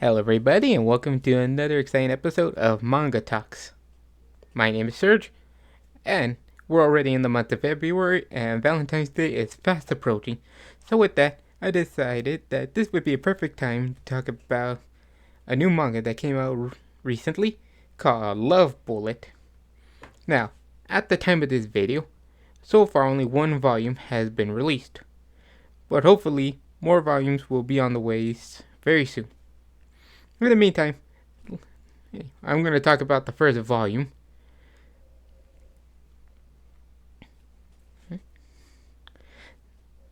Hello everybody and welcome to another exciting episode of Manga Talks. My name is Serge, and we're already in the month of February and Valentine's Day is fast approaching. So with that, I decided that this would be a perfect time to talk about a new manga that came out recently called Love Bullet. Now, at the time of this video, so far only one volume has been released, but hopefully more volumes will be on the way very soon. In the meantime, I'm going to talk about the first volume.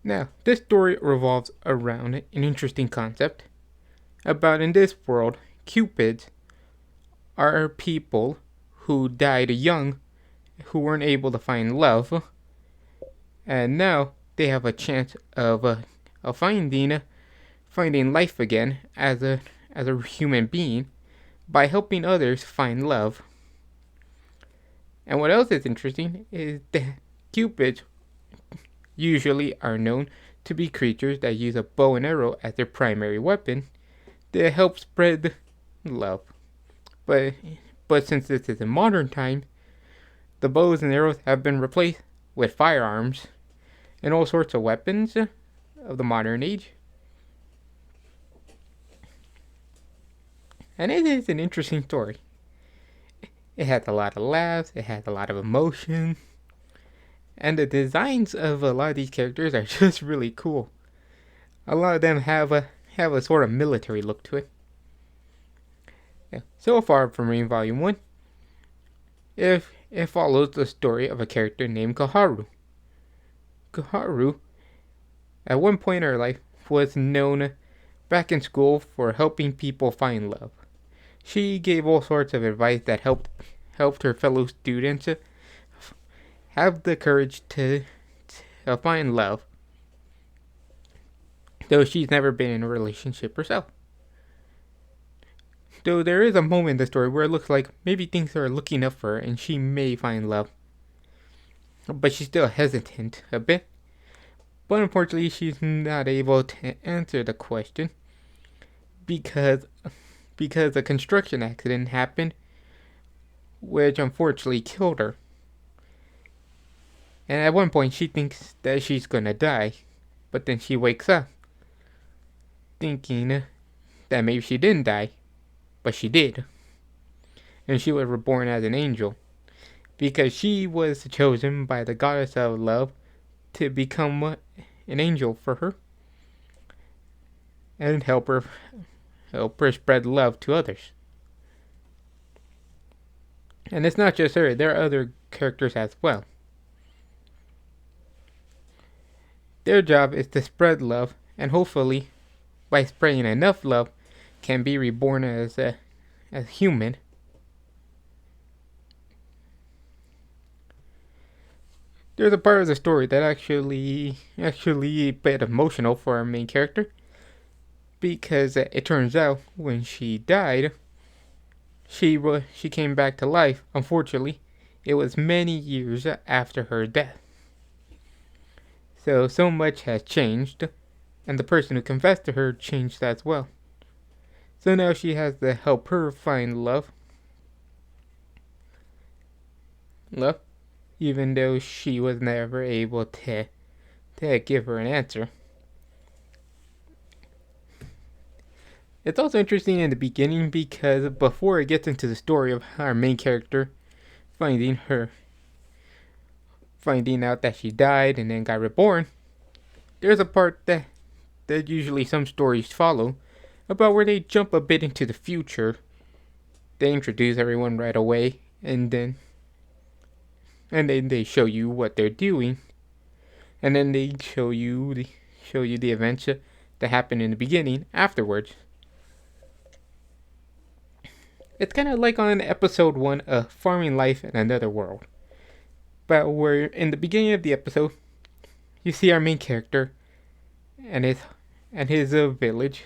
Now, this story revolves around an interesting concept about in this world, cupids are people who died young, who weren't able to find love, and now they have a chance of finding life again as a human being by helping others find love. And what else is interesting is that cupids usually are known to be creatures that use a bow and arrow as their primary weapon to help spread love. But since this is in modern time, the bows and arrows have been replaced with firearms and all sorts of weapons of the modern age. And it is an interesting story. It has a lot of laughs, it has a lot of emotion, and the designs of a lot of these characters are just really cool. A lot of them have a sort of military look to it. Yeah. So far from reading Volume 1, it follows the story of a character named Koharu. Koharu, at one point in her life, was known back in school for helping people find love. She gave all sorts of advice that helped her fellow students have the courage to find love, though she's never been in a relationship herself. Though there is a moment in the story where it looks like maybe things are looking up for her and she may find love, but she's still hesitant a bit. But unfortunately, she's not able to answer the question because a construction accident happened, which unfortunately killed her. And at one point, she thinks that she's gonna die, but then she wakes up, thinking that maybe she didn't die, but she did. And she was reborn as an angel, because she was chosen by the goddess of love to become an angel for her and help her spread love to others. And it's not just her, there are other characters as well. Their job is to spread love, and hopefully, by spreading enough love, can be reborn as human. There's a part of the story that actually a bit emotional for our main character, because it turns out when she died, she came back to life. Unfortunately, it was many years after her death. So much has changed, and the person who confessed to her changed as well. So now she has to help her find love, even though she was never able to give her an answer. It's also interesting in the beginning because before it gets into the story of our main character finding out that she died and then got reborn, there's a part that usually some stories follow about where they jump a bit into the future. They introduce everyone right away and then they show you what they're doing, and then they show you the events that happened in the beginning afterwards. It's kind of like on episode 1 of Farming Life in Another World. But where in the beginning of the episode, you see our main character and his village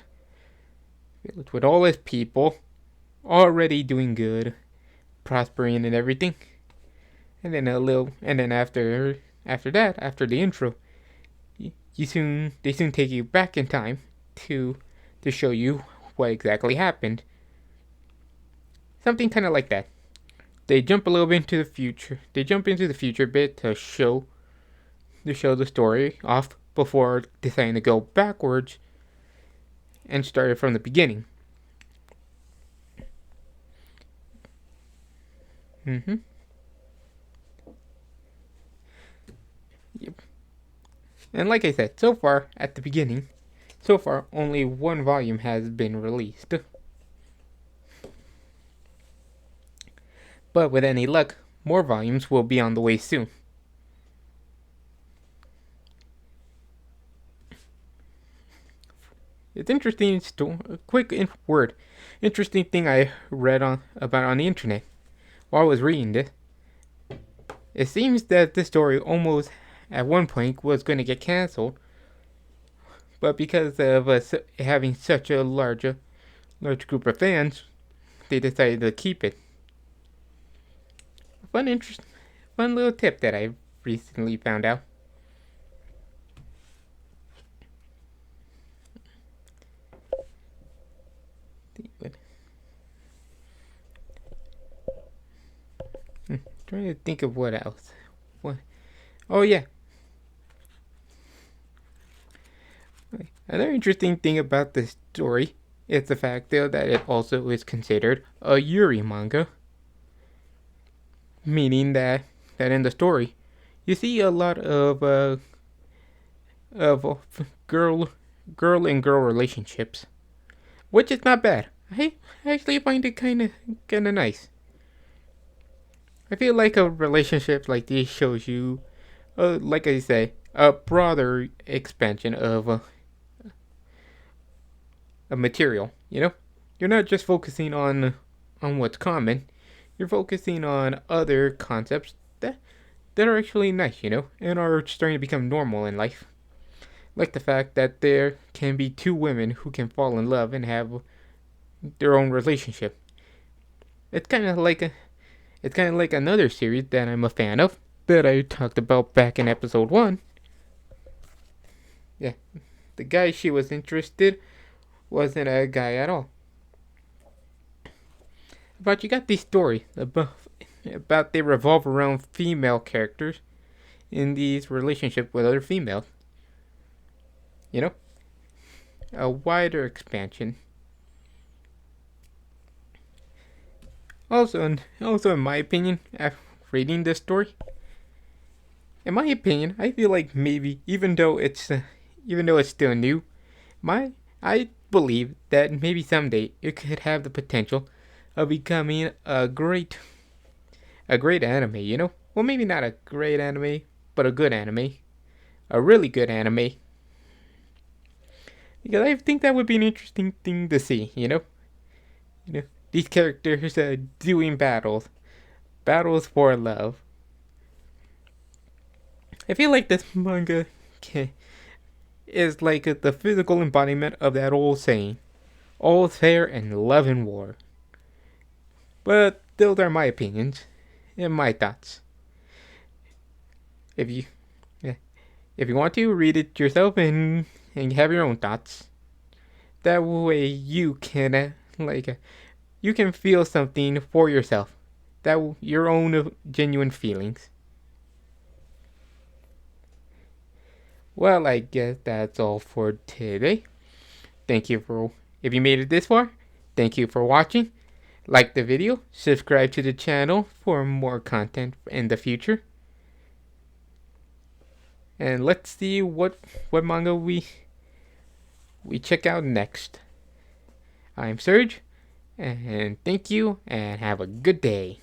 with all his people already doing good, prospering and everything. And then after the intro, they soon take you back in time to show you what exactly happened. Something kind of like that. They jump a little bit into the future. They jump into the future a bit to show the story off before deciding to go backwards and start it from the beginning. Mm-hmm. Yep. And like I said, so far only one volume has been released. But with any luck, more volumes will be on the way soon. It's interesting. A quick word. Interesting thing I read about on the internet while I was reading this. It seems that this story almost at one point was going to get cancelled, but because of having such a large group of fans, they decided to keep it. Fun little tip that I recently found out. Trying to think of what else. What? Oh yeah. Another interesting thing about this story is the fact though that it also is considered a yuri manga, meaning that in the story you see a lot of girl and girl relationships, which is not bad. I actually find it kind of nice. I feel like a relationship like this shows you, like I say, a broader expansion of a material. You know, you're not just focusing on what's common. You're focusing on other concepts that are actually nice. You know, and are starting to become normal in life. Like the fact that there can be two women who can fall in love and have their own relationship. It's kind of like another series that I'm a fan of that I talked about back in episode 1. Yeah, the guy she was interested wasn't a guy at all. But you got these stories about they revolve around female characters in these relationships with other females. You know, a wider expansion. Also, in my opinion, after reading this story, in my opinion, I feel like maybe even though it's still new, I believe that maybe someday it could have the potential of becoming a great anime. You know, well maybe not a great anime, but a good anime, a really good anime. Because I think that would be an interesting thing to see. You know, these characters doing battles for love. I feel like this manga is like the physical embodiment of that old saying, all is fair in love and war. But those are my opinions and my thoughts. If you want to read it yourself and have your own thoughts, that way you can you can feel something for yourself, that your own genuine feelings. Well, I guess that's all for today. Thank you for, if you made it this far, thank you for watching. Like the video, subscribe to the channel for more content in the future. And let's see what manga we check out next. I'm Serge, and thank you, and have a good day.